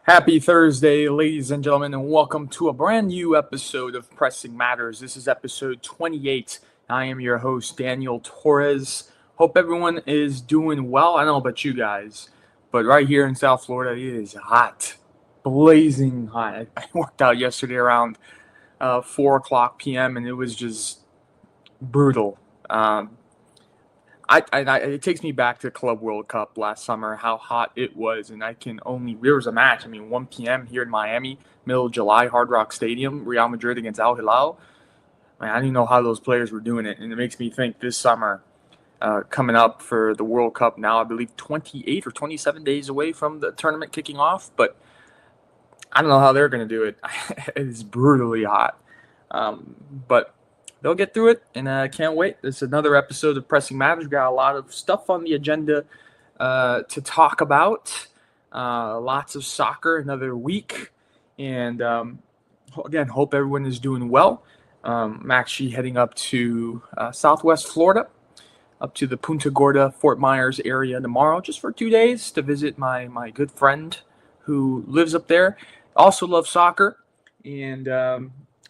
Happy Thursday, ladies and gentlemen, and welcome to a brand new episode of Pressing Matters. This is episode 28. I am your host, Daniel Torres. Hope everyone is doing well. I don't know about you guys, but right here in South Florida, it is hot, blazing hot. I worked out yesterday around 4 o'clock p.m., and it was just brutal. It takes me back to Club World Cup last summer, how hot it was, and there was a match. 1 p.m. here in Miami, middle of July, Hard Rock Stadium, Real Madrid against Al Hilal. I didn't know how those players were doing it, and it makes me think this summer, coming up for the World Cup now, I believe 28 or 27 days away from the tournament kicking off, but I don't know how they're going to do it. It is brutally hot, but they'll get through it, and I can't wait. It's another episode of Pressing Matters. We've got a lot of stuff on the agenda to talk about. Lots of soccer, another week. And again, hope everyone is doing well. I'm actually heading up to Southwest Florida, up to the Punta Gorda, Fort Myers area tomorrow, just for 2 days to visit my good friend who lives up there. Also loves soccer, and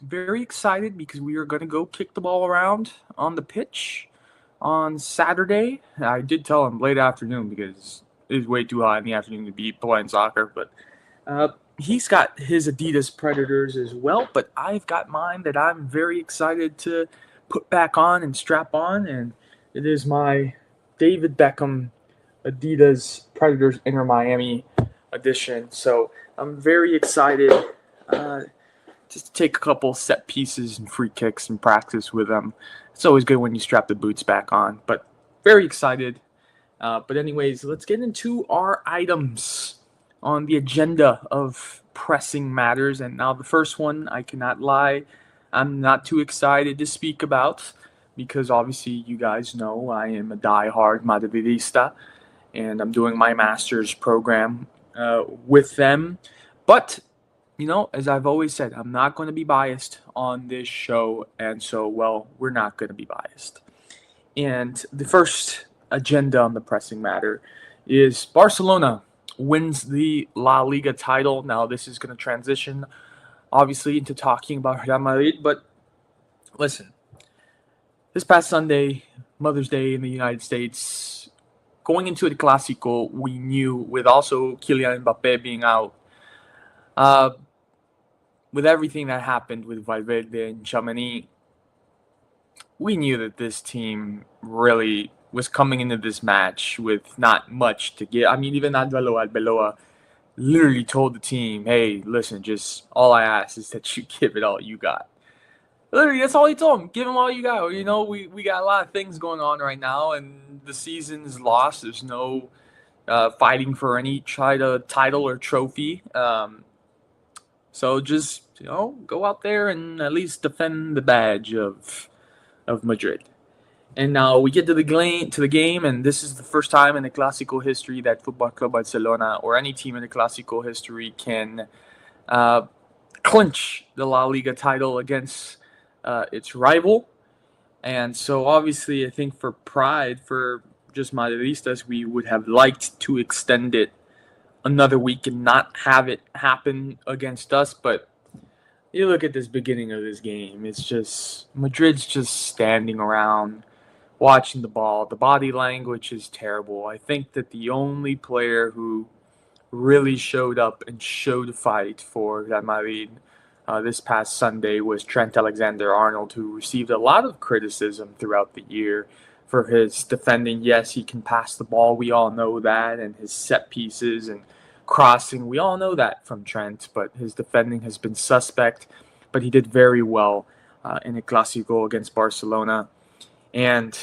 very excited because we are going to go kick the ball around on the pitch on Saturday. I did tell him late afternoon because it is way too hot in the afternoon to be playing soccer, but he's got his Adidas Predators as well, but I've got mine that I'm very excited to put back on and strap on, and it is my David Beckham Adidas Predators Inter Miami edition. So I'm very excited just to take a couple set pieces and free kicks and practice with them. It's always good when you strap the boots back on, but very excited. But anyways, let's get into our items on the agenda of Pressing Matters. And now the first one, I cannot lie, I'm not too excited to speak about because obviously you guys know I am a diehard Madridista and I'm doing my master's program with them. But as I've always said, I'm not going to be biased on this show, and so, we're not going to be biased. And the first agenda on the Pressing Matter is Barcelona wins the La Liga title. Now, this is going to transition, obviously, into talking about Real Madrid, but listen, this past Sunday, Mother's Day in the United States, going into the Clásico, we knew, with also Kylian Mbappé being out, with everything that happened with Valverde and Tchouaméni, we knew that this team really was coming into this match with not much to give. Even Arbeloa literally told the team, hey, listen, just all I ask is that you give it all you got. Literally, that's all he told them. Give them all you got. We got a lot of things going on right now, and the season's lost. There's no fighting for any title or trophy. So just, go out there and at least defend the badge of Madrid. And now we get to the game, and this is the first time in the Clásico history that Football Club Barcelona or any team in the Clásico history can clinch the La Liga title against its rival. And so obviously I think for pride, for just Madridistas, we would have liked to extend it another week and not have it happen against us. But you look at this beginning of this game, it's just Madrid's just standing around watching the ball. The body language is terrible. I think that the only player who really showed up and showed fight for Real Madrid this past Sunday was Trent Alexander-Arnold, who received a lot of criticism throughout the year for his defending. Yes, he can pass the ball. We all know that. And his set pieces and crossing, we all know that from Trent. But his defending has been suspect. But he did very well in a Clásico against Barcelona. And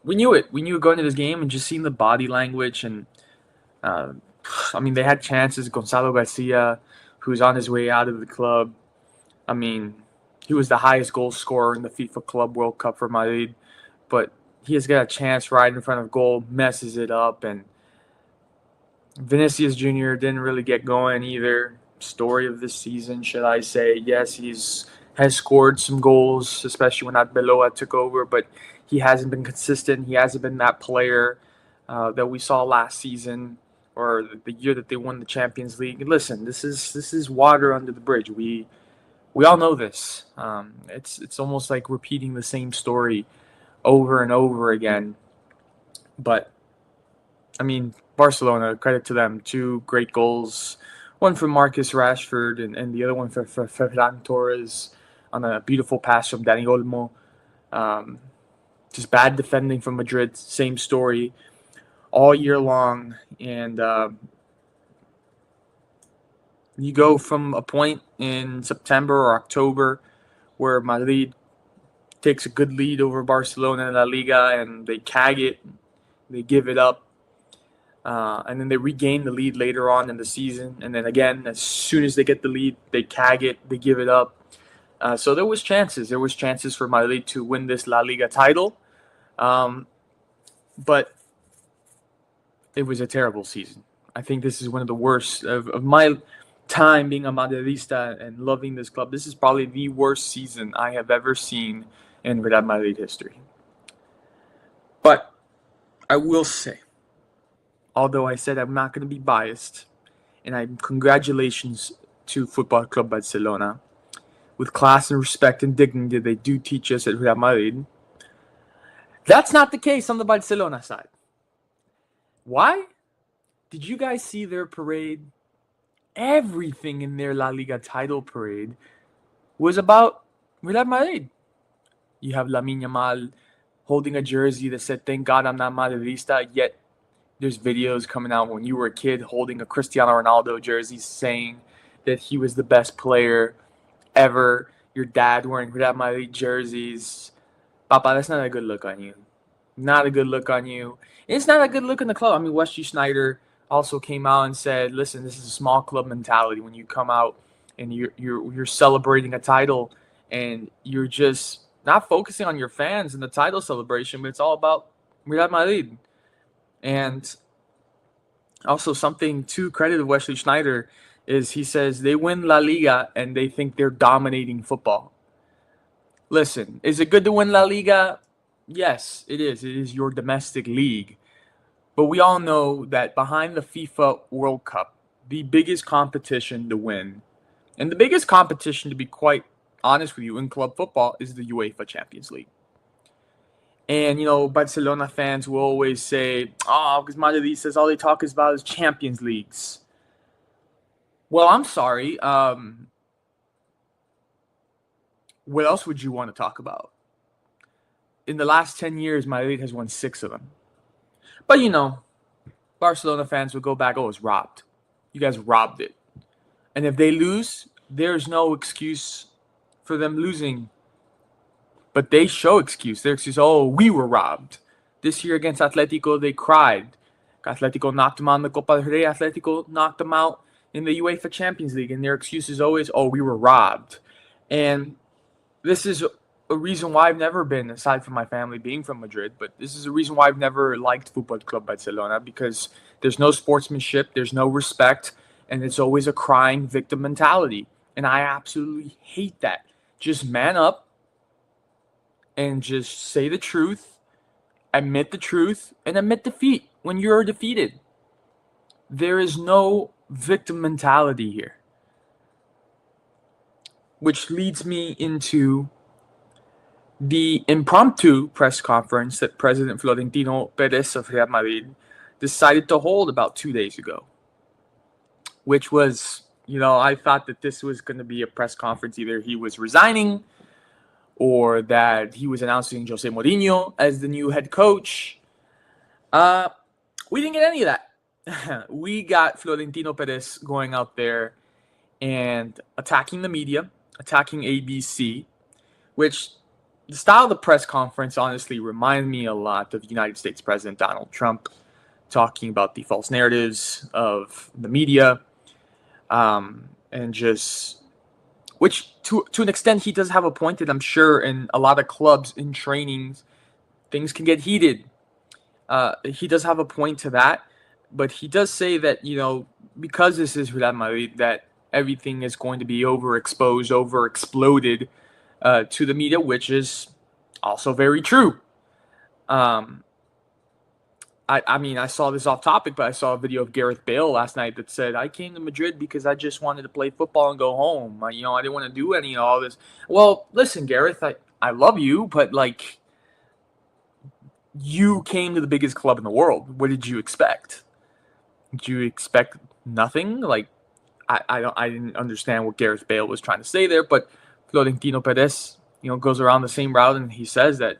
we knew it. We knew going to this game and just seeing the body language. And, they had chances. Gonzalo Garcia, who's on his way out of the club. He was the highest goal scorer in the FIFA Club World Cup for Madrid. But he has got a chance right in front of goal, messes it up, and Vinicius Jr. didn't really get going either. Story of this season, should I say. Yes, has scored some goals, especially when Arbeloa took over, but he hasn't been consistent. He hasn't been that player that we saw last season or the year that they won the Champions League. Listen, this is water under the bridge. We all know this. It's almost like repeating the same story over and over again. But I mean, Barcelona, credit to them, 2 great goals. One from Marcus Rashford and the other one for Ferran Torres on a beautiful pass from Dani Olmo. Just bad defending from Madrid, same story all year long. And you go from a point in September or October where Madrid takes a good lead over Barcelona in La Liga and they CAG it, they give it up. And then they regain the lead later on in the season. And then again, as soon as they get the lead, they CAG it, they give it up. So there was chances. There was chances for Madrid to win this La Liga title. But it was a terrible season. I think this is one of the worst of my time being a Madridista and loving this club. This is probably the worst season I have ever seen in Real Madrid history. But I will say, although I said I'm not going to be biased, and congratulations to Football Club Barcelona. With class and respect and dignity they do teach us at Real Madrid, that's not the case on the Barcelona side. Why? Did you guys see their parade? Everything in their La Liga title parade was about Real Madrid. You have Lamine Yamal holding a jersey that said, "Thank God I'm not Madridista," yet there's videos coming out when you were a kid holding a Cristiano Ronaldo jersey saying that he was the best player ever. Your dad wearing Real Madrid jerseys. Papa, that's not a good look on you. Not a good look on you. It's not a good look in the club. I mean, Wesley Sneijder also came out and said, listen, this is a small club mentality. When you come out and you're celebrating a title and you're just not focusing on your fans and the title celebration, but it's all about Real Madrid. And also something to credit of Wesley Sneijder is he says they win La Liga and they think they're dominating football. Listen, is it good to win La Liga? Yes, it is. It is your domestic league. But we all know that behind the FIFA World Cup, the biggest competition to win, and the biggest competition, to be quite honest with you, in club football is the UEFA Champions League. And, Barcelona fans will always say, because Madrid says all they talk about is Champions Leagues. Well, I'm sorry. What else would you want to talk about? In the last 10 years, Madrid has won 6 of them. But, Barcelona fans will go back, it was robbed. You guys robbed it. And if they lose, there's no excuse for them losing. But they show excuse. Their excuse, we were robbed. This year against Atletico, they cried. Atletico knocked them out in the Copa del Rey. Atletico knocked them out in the UEFA Champions League. And their excuse is always, we were robbed. And this is a reason why I've never been, aside from my family being from Madrid, but this is a reason why I've never liked Football Club Barcelona, because there's no sportsmanship, there's no respect, and it's always a crying victim mentality. And I absolutely hate that. Just man up and just say the truth, admit the truth, and admit defeat when you're defeated. There is no victim mentality here. Which leads me into the impromptu press conference that President Florentino Perez of Real Madrid decided to hold about 2 days ago, which was, I thought that this was going to be a press conference. Either he was resigning or that he was announcing Jose Mourinho as the new head coach. We didn't get any of that. We got Florentino Perez going out there and attacking the media, attacking ABC, which the style of the press conference honestly reminded me a lot of United States President Donald Trump, talking about the false narratives of the media, and just, which to an extent he does have a point that I'm sure in a lot of clubs in trainings, things can get heated. He does have a point to that, but he does say that, because this is Real Madrid, that everything is going to be overexposed, overexploded to the media, which is also very true. I mean, I saw this off topic, but I saw a video of Gareth Bale last night that said, I came to Madrid because I just wanted to play football and go home. I didn't want to do any of all this. Well, listen, Gareth, I love you, but like, you came to the biggest club in the world. What did you expect? Did you expect nothing? Like, I didn't understand what Gareth Bale was trying to say there, but Florentino Perez, goes around the same route, and he says that,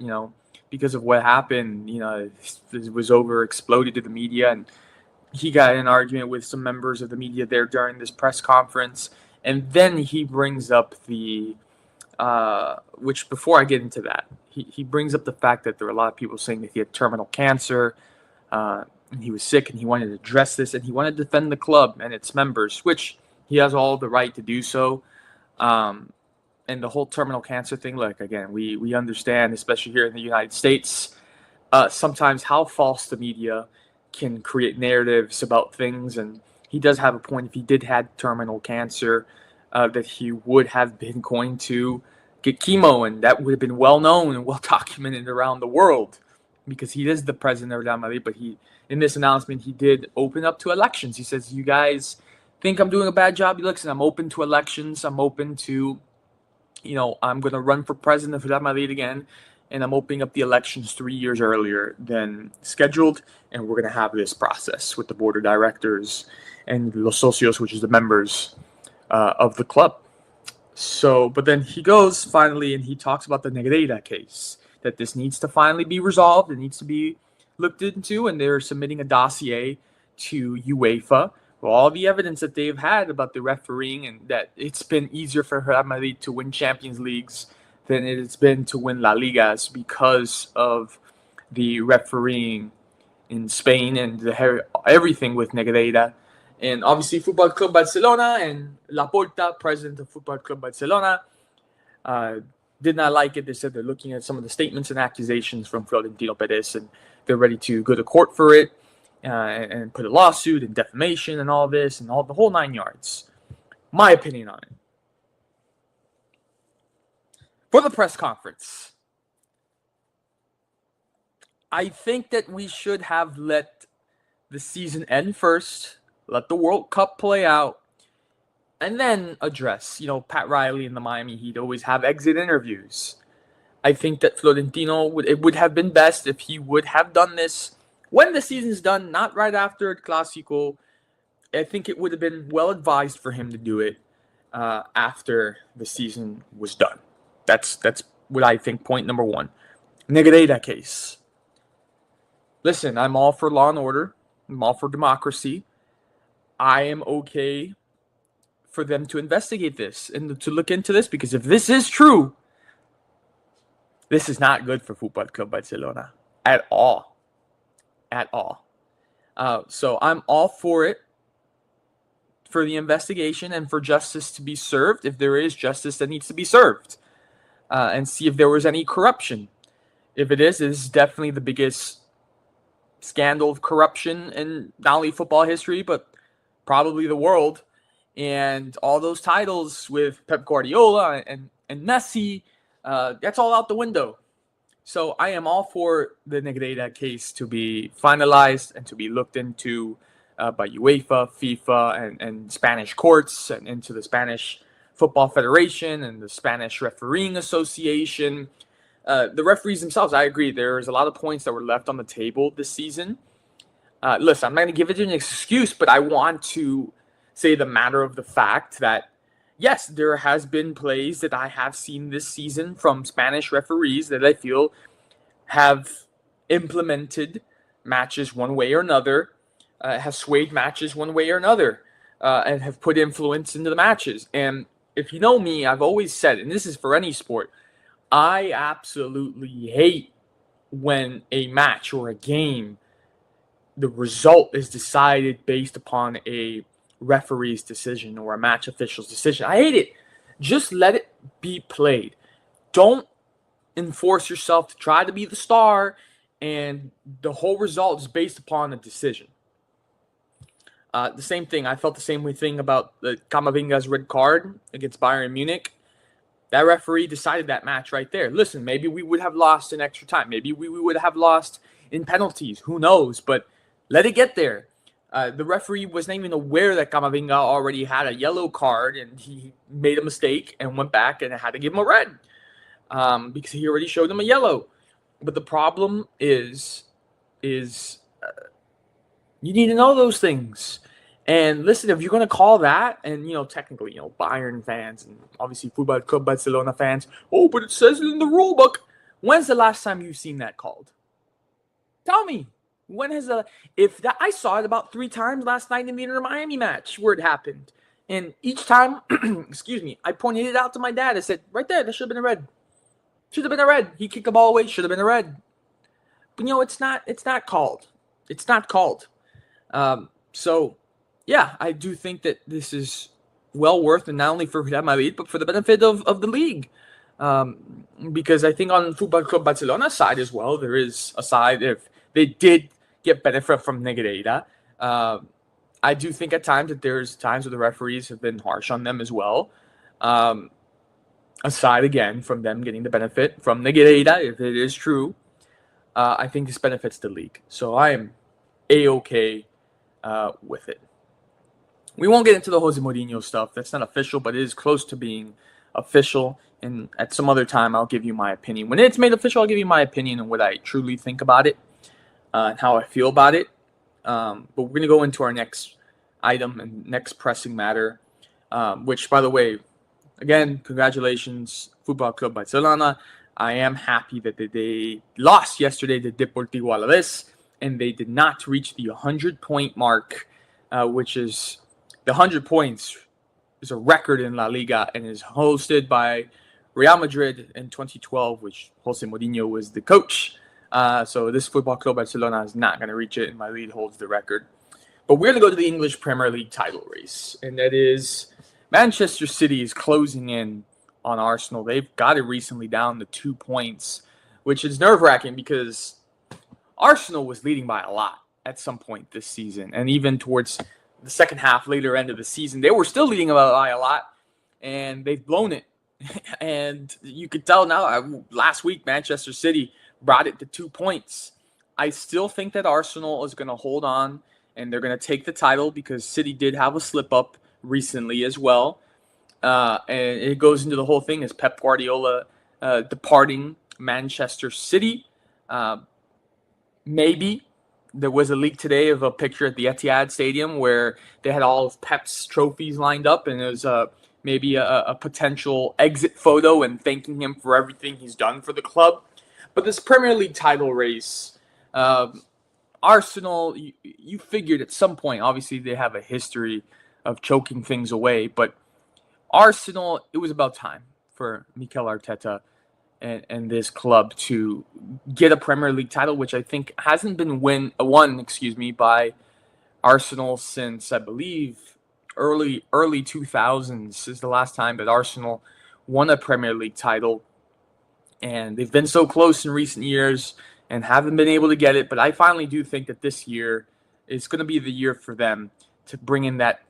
because of what happened, it was over exploded to the media, and he got in an argument with some members of the media there during this press conference, and then he brings up which before I get into that, he brings up the fact that there are a lot of people saying that he had terminal cancer, and he was sick, and he wanted to address this, and he wanted to defend the club and its members, which he has all the right to do so. And the whole terminal cancer thing, like, again, we understand, especially here in the United States, sometimes how false the media can create narratives about things. And he does have a point. If he did have terminal cancer, that he would have been going to get chemo, and that would have been well known and well documented around the world, because he is the president of Real Madrid. But in this announcement, he did open up to elections. He says, you guys think I'm doing a bad job? Listen, I'm open to elections. I'm open to, I'm going to run for president of Real Madrid again, and I'm opening up the elections 3 years earlier than scheduled, and we're going to have this process with the board of directors and los socios, which is the members of the club. So, but then he goes finally, and he talks about the Negreira case, that this needs to finally be resolved. It needs to be looked into, and they're submitting a dossier to UEFA for all the evidence that they've had about the refereeing, and that it's been easier for Real Madrid to win Champions Leagues than it's been to win La Ligas because of the refereeing in Spain and everything with Negreira. And obviously, Football Club Barcelona and Laporta, president of Football Club Barcelona, did not like it. They said they're looking at some of the statements and accusations from Florentino Perez, and they're ready to go to court for it, and put a lawsuit and defamation and all this and all the whole 9 yards. My opinion on it. For the press conference, I think that we should have let the season end first, let the World Cup play out, and then address. Pat Riley in the Miami Heat always have exit interviews. I think that Florentino, it would have been best if he would have done this when the season's done, not right after the Clásico. I think it would have been well advised for him to do it after the season was done. That's what I think. Point number one. Negreira case. Listen, I'm all for law and order. I'm all for democracy. I am okay for them to investigate this and to look into this, because if this is true, this is not good for Football Club Barcelona at all. At all. So I'm all for it, for the investigation and for justice to be served. If there is justice that needs to be served, and see if there was any corruption. If it is definitely the biggest scandal of corruption in not only football history, but probably the world. And all those titles with Pep Guardiola and Messi, that's all out the window. So I am all for the Negreira case to be finalized and to be looked into by UEFA, FIFA, and Spanish courts, and into the Spanish Football Federation and the Spanish Refereeing Association. The referees themselves, I agree, there's a lot of points that were left on the table this season. Listen, I'm not going to give it an excuse, but I want to say the matter of the fact that, yes, there has been plays that I have seen this season from Spanish referees that I feel have implemented matches one way or another, have swayed matches one way or another, and have put influence into the matches. And if you know me, I've always said, and this is for any sport, I absolutely hate when a match or a game, the result is decided based upon a referee's decision or a match official's decision. I hate it. Just let it be played. Don't enforce yourself to try to be the star, and the whole result is based upon a decision. The same thing. I felt the same thing about the Camavinga's red card against Bayern Munich. That referee decided that match right there. Listen, maybe we would have lost in extra time. Maybe we would have lost in penalties. Who knows? But let it get there. The referee was not even aware that Camavinga already had a yellow card, and he made a mistake and went back and had to give him a red because he already showed him a yellow. But the problem is you need to know those things. And listen, if you're going to call that, and, technically, Bayern fans and obviously Football Club Barcelona fans, oh, but it says it in the rule book. When's the last time you've seen that called? Tell me. When has I saw it about 3 times last night in the Inter Miami match where it happened. And each time, excuse me, I pointed it out to my dad. I said, right there, that should have been a red. Should have been a red. He kicked the ball away, should have been a red. But it's not called. It's not called. So yeah, I do think that this is well worth, and not only for Real Madrid, but for the benefit of the league. Because I think on Football Club Barcelona's side as well, there is a side if they did get benefit from Negreira. I do think at times that there's times where the referees have been harsh on them as well. Aside again from them getting the benefit from Negreira, if it is true, I think this benefits the league. So I am A-okay with it. We won't get into the Jose Mourinho stuff. That's not official, but it is close to being official. And at some other time, I'll give you my opinion. When it's made official, I'll give you my opinion on what I truly think about it and how I feel about it. But we're going to go into our next item and next pressing matter, which, by the way, again, congratulations, Football Club Barcelona. I am happy that they lost yesterday to Deportivo Alaves, and they did not reach the 100-point mark, which is the 100 points is a record in La Liga and is hosted by Real Madrid in 2012, which Jose Mourinho was the coach. So this Football Club Barcelona is not going to reach it, and Madrid holds the record. But we're going to go to the English Premier League title race, and that is Manchester City is closing in on Arsenal. They've got it recently down to 2 points, which is nerve-wracking because Arsenal was leading by a lot at some point this season, and even towards the second half, later end of the season, they were still leading by a lot, and they've blown it. And you could tell now, last week, Manchester City brought it to 2 points. I still think that Arsenal is going to hold on, and they're going to take the title because City did have a slip-up recently as well. And it goes into the whole thing as Pep Guardiola departing Manchester City. Maybe there was a leak today of a picture at the Etihad Stadium where they had all of Pep's trophies lined up, and it was maybe a potential exit photo and thanking him for everything he's done for the club. But this Premier League title race, Arsenal, you figured at some point, obviously they have a history of choking things away, but Arsenal, it was about time for Mikel Arteta and this club to get a Premier League title, which I think hasn't been won by Arsenal since, I believe, early 2000s is the last time that Arsenal won a Premier League title. And they've been so close in recent years and haven't been able to get it. But I finally do think that this year is going to be the year for them to bring in that,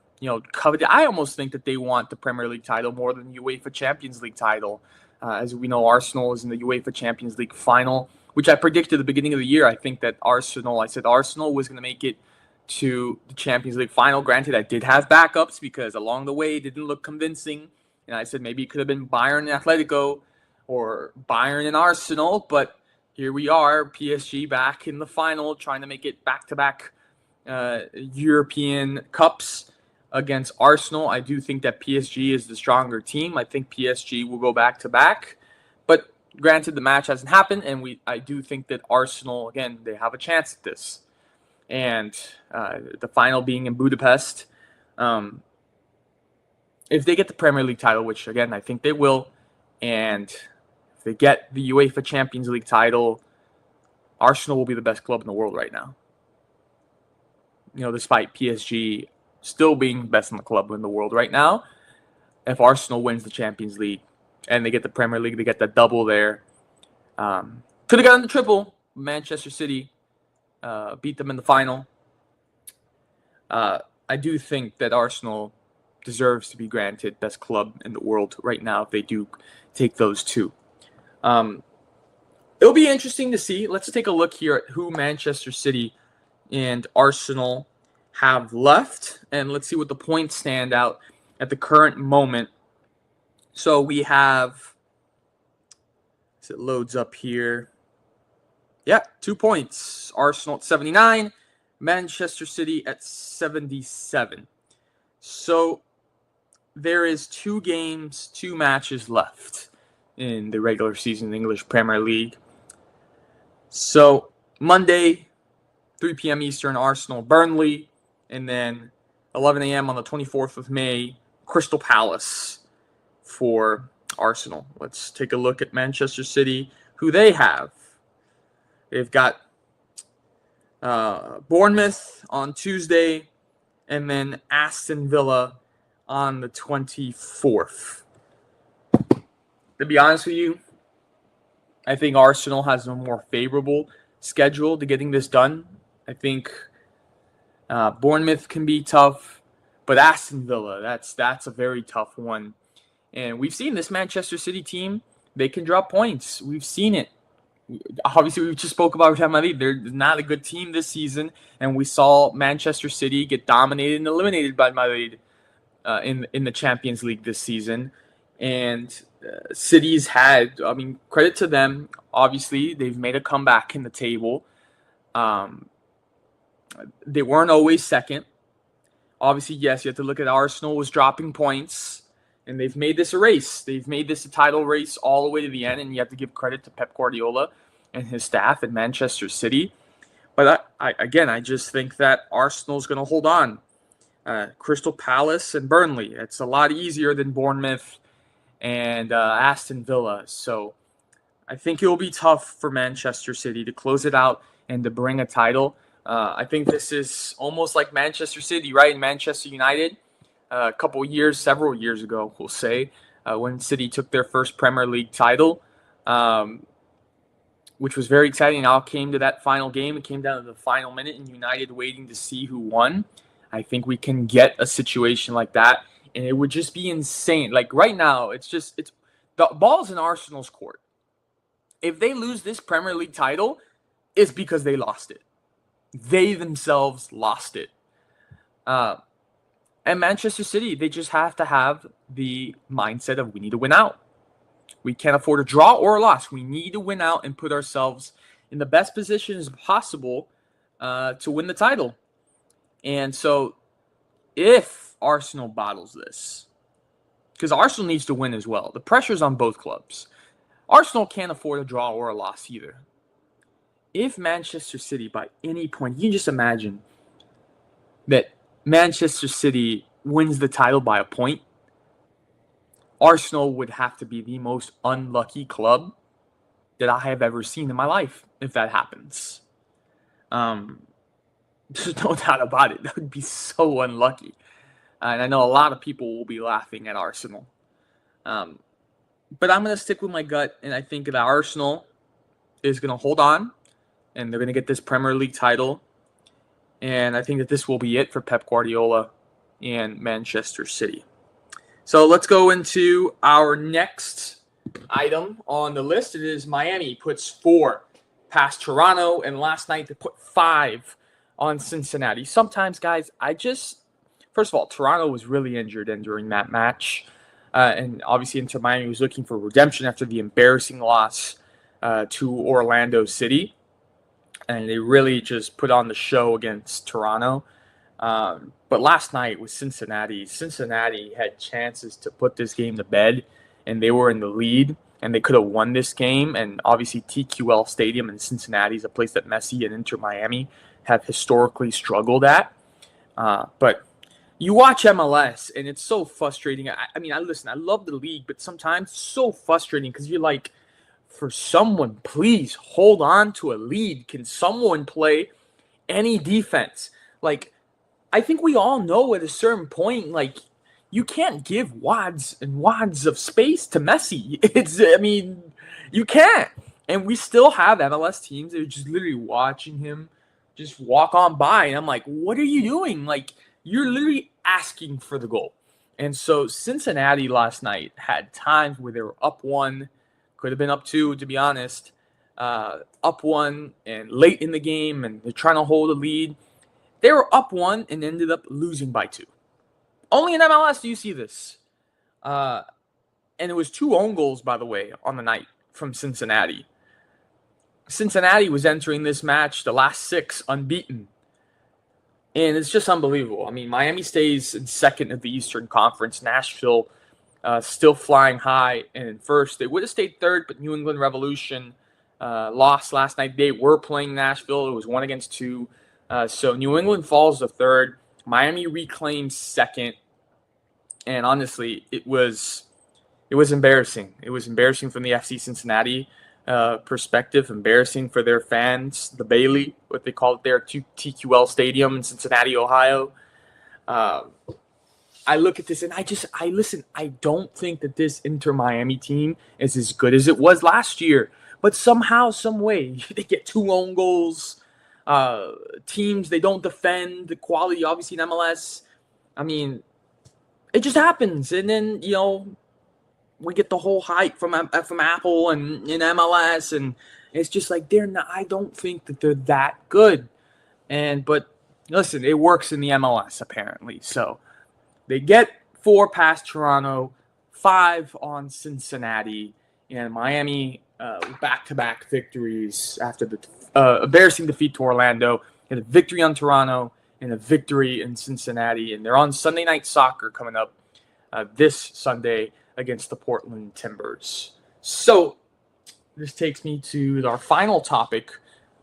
coveted. I almost think that they want the Premier League title more than the UEFA Champions League title. As we know, Arsenal is in the UEFA Champions League final, which I predicted at the beginning of the year. I think that Arsenal was going to make it to the Champions League final. Granted, I did have backups because along the way it didn't look convincing. And I said maybe it could have been Bayern and Atletico or Bayern and Arsenal. But here we are, PSG back in the final, trying to make it back-to-back European Cups against Arsenal. I do think that PSG is the stronger team. I think PSG will go back-to-back. But granted, the match hasn't happened, and I do think that Arsenal, again, they have a chance at this. And the final being in Budapest. If they get the Premier League title, which, again, I think they will, and if they get the UEFA Champions League title, Arsenal will be the best club in the world right now. Despite PSG still being best in the club in the world right now, if Arsenal wins the Champions League and they get the Premier League, they get the double there. Could have gotten the triple. Manchester City beat them in the final. I do think that Arsenal deserves to be granted best club in the world right now if they do take those two. It'll be interesting to see. Let's take a look here at who Manchester City and Arsenal have left, and let's see what the points stand out at the current moment. So we have, as it loads up here, 2 points. Arsenal at 79, Manchester City at 77. So there is 2 matches left in the regular season English Premier League. So Monday, 3 p.m. Eastern, Arsenal, Burnley, and then 11 a.m. on the 24th of May, Crystal Palace for Arsenal. Let's take a look at Manchester City, who they have. They've got Bournemouth on Tuesday, and then Aston Villa on the 24th. To be honest with you, I think Arsenal has a more favorable schedule to getting this done. I think Bournemouth can be tough, but Aston Villa, that's a very tough one. And we've seen this Manchester City team, they can drop points. We've seen it. Obviously, we just spoke about Real Madrid. They're not a good team this season, and we saw Manchester City get dominated and eliminated by Madrid in the Champions League this season. And City's had, credit to them. Obviously, they've made a comeback in the table. They weren't always second. Obviously, yes, you have to look at Arsenal was dropping points, and they've made this a race. They've made this a title race all the way to the end, and you have to give credit to Pep Guardiola and his staff at Manchester City. But I just think that Arsenal's going to hold on. Crystal Palace and Burnley, it's a lot easier than Bournemouth and Aston Villa. So I think it will be tough for Manchester City to close it out and to bring a title. I think this is almost like Manchester City, right? And Manchester United, several years ago, we'll say, when City took their first Premier League title, which was very exciting. It all came to that final game. It came down to the final minute, and United waiting to see who won. I think we can get a situation like that, and it would just be insane. Like right now, it's the ball's in Arsenal's court. If they lose this Premier League title, it's because they lost it. They themselves lost it. And Manchester City, they just have to have the mindset of we need to win out. We can't afford a draw or a loss. We need to win out and put ourselves in the best position as possible to win the title. And so if Arsenal bottles this, because Arsenal needs to win as well. The pressure's on both clubs. Arsenal can't afford a draw or a loss either. If Manchester City, by any point, you can just imagine that Manchester City wins the title by a point, Arsenal would have to be the most unlucky club that I have ever seen in my life if that happens. There's no doubt about it. That would be so unlucky. And I know a lot of people will be laughing at Arsenal. But I'm going to stick with my gut, and I think that Arsenal is going to hold on, and they're going to get this Premier League title. And I think that this will be it for Pep Guardiola and Manchester City. So let's go into our next item on the list. It is Miami puts 4 past Toronto, and last night they put 5 on Cincinnati. Sometimes, guys, first of all, Toronto was really injured during that match. And obviously Inter Miami was looking for redemption after the embarrassing loss to Orlando City. And they really just put on the show against Toronto. But last night with Cincinnati had chances to put this game to bed, and they were in the lead, and they could have won this game. And obviously TQL Stadium in Cincinnati is a place that Messi and Inter Miami have historically struggled at. But you watch MLS, and it's so frustrating. I love the league, but sometimes it's so frustrating because you're like, for someone, please hold on to a lead. Can someone play any defense? Like, I think we all know at a certain point, like, you can't give wads and wads of space to Messi. You can't. And we still have MLS teams that are just literally watching him just walk on by. And I'm like, what are you doing? Like, you're literally asking for the goal. And so Cincinnati last night had times where they were up 1, could have been up 2, to be honest. up one and late in the game, and they're trying to hold a lead. They were up one and ended up losing by 2. Only in MLS do you see this. And it was 2 own goals, by the way, on the night from Cincinnati. Cincinnati was entering this match, the last 6, unbeaten. And it's just unbelievable. I mean, Miami stays in second of the Eastern Conference. Nashville still flying high and in first. They would have stayed third, but New England Revolution lost last night. They were playing Nashville. It was 1-2. So New England falls to third. Miami reclaims second. And honestly, it was embarrassing. It was embarrassing from the FC Cincinnati perspective, embarrassing for their fans, the Bailey, what they call it there, TQL Stadium in Cincinnati, Ohio. I look at this and I don't think that this Inter Miami team is as good as it was last year. But somehow, some way, they get 2 own goals. Teams, they don't defend. The quality, obviously, in MLS. I mean, it just happens. And then, we get the whole hype from Apple and in MLS, and it's just like they're not. I don't think that they're that good. But listen, it works in the MLS apparently. So they get 4 past Toronto, 5 on Cincinnati, and Miami back-to-back victories after the embarrassing defeat to Orlando, and a victory on Toronto, and a victory in Cincinnati, and they're on Sunday Night Soccer coming up this Sunday against the Portland Timbers. So this takes me to our final topic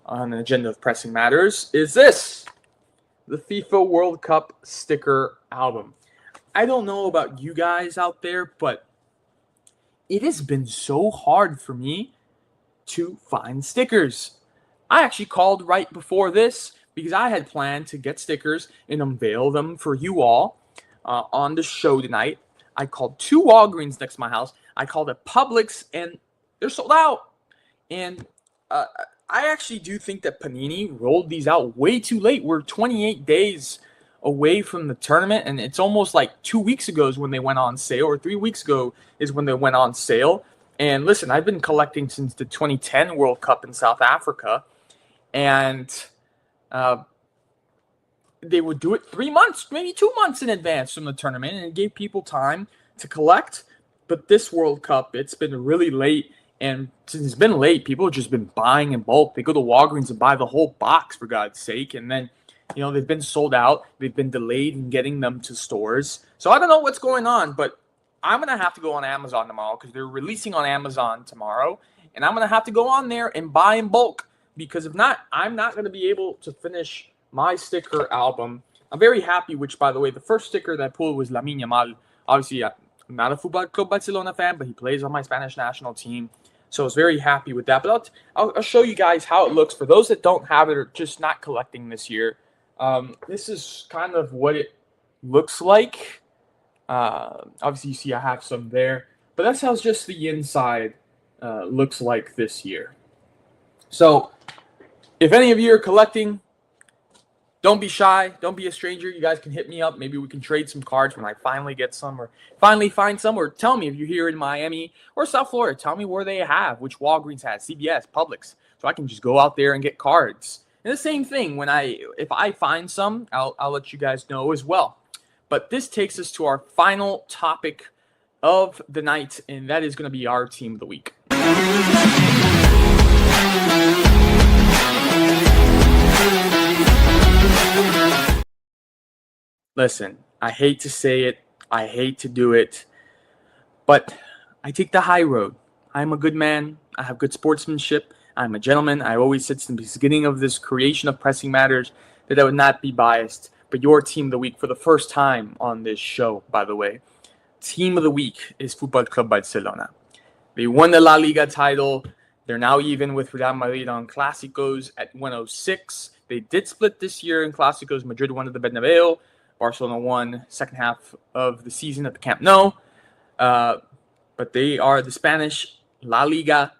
on the agenda of Pressing Matters is this, the FIFA World Cup sticker album. I don't know about you guys out there, but it has been so hard for me to find stickers. I actually called right before this because I had planned to get stickers and unveil them for you all on the show tonight. I called 2 Walgreens next to my house. I called a Publix, and they're sold out. And I actually do think that Panini rolled these out way too late. We're 28 days away from the tournament, and it's almost like 2 weeks ago is when they went on sale, or 3 weeks ago is when they went on sale. And listen, I've been collecting since the 2010 World Cup in South Africa, and they would do it 3 months, maybe 2 months in advance from the tournament, and it gave people time to collect. But this World Cup, it's been really late, and since it's been late, people have just been buying in bulk. They go to Walgreens and buy the whole box, for God's sake, and then, they've been sold out. They've been delayed in getting them to stores. So I don't know what's going on, but I'm going to have to go on Amazon tomorrow because they're releasing on Amazon tomorrow, and I'm going to have to go on there and buy in bulk, because if not, I'm not going to be able to finish my sticker album. I'm very happy, which, by the way, the first sticker that I pulled was Lamine Yamal. Obviously, I'm not a Football Club Barcelona fan, but he plays on my Spanish national team. So I was very happy with that. But I'll show you guys how it looks. For those that don't have it or just not collecting this year, this is kind of what it looks like. Obviously, you see I have some there. But that's how just the inside looks like this year. So if any of you are collecting, don't be shy. Don't be a stranger. You guys can hit me up. Maybe we can trade some cards when I finally get some or finally find some. Or tell me if you're here in Miami or South Florida. Tell me where they have, which Walgreens has, CVS, Publix. So I can just go out there and get cards. And the same thing, if I find some, I'll let you guys know as well. But this takes us to our final topic of the night, and that is going to be our team of the week. Listen, I hate to say it. I hate to do it. But I take the high road. I'm a good man. I have good sportsmanship. I'm a gentleman. I always said since the beginning of this creation of Pressing Matters that I would not be biased. But your team of the week, for the first time on this show, by the way, team of the week is Football Club Barcelona. They won the La Liga title. They're now even with Real Madrid on Clásicos at 106. They did split this year in Clásicos. Madrid won at the Bernabeu. Barcelona won second half of the season at the Camp Nou. But they are the Spanish La Liga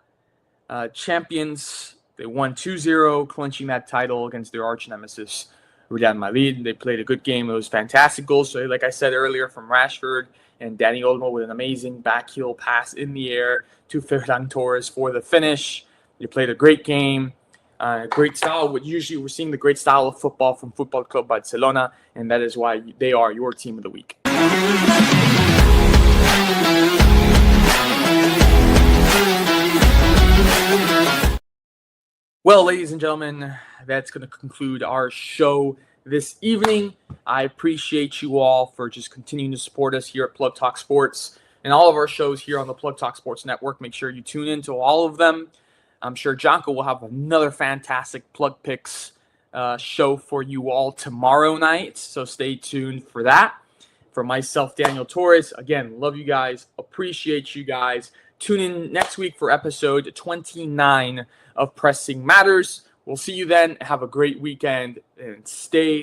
champions. They won 2-0, clinching that title against their arch nemesis, Real Madrid. They played a good game. It was fantastic goals. So, like I said earlier, from Rashford and Dani Olmo with an amazing back heel pass in the air to Ferran Torres for the finish. You played a great game, great style. Usually we're seeing the great style of football from Football Club Barcelona, and that is why they are your team of the week. Well, ladies and gentlemen, that's going to conclude our show this evening. I appreciate you all for just continuing to support us here at Plug Talk Sports and all of our shows here on the Plug Talk Sports Network. Make sure you tune in to all of them. I'm sure Jonko will have another fantastic Plug Picks show for you all tomorrow night, so stay tuned for that. For myself, Daniel Torres, again, love you guys, appreciate you guys. Tune in next week for episode 29 of Pressing Matters. We'll see you then. Have a great weekend and stay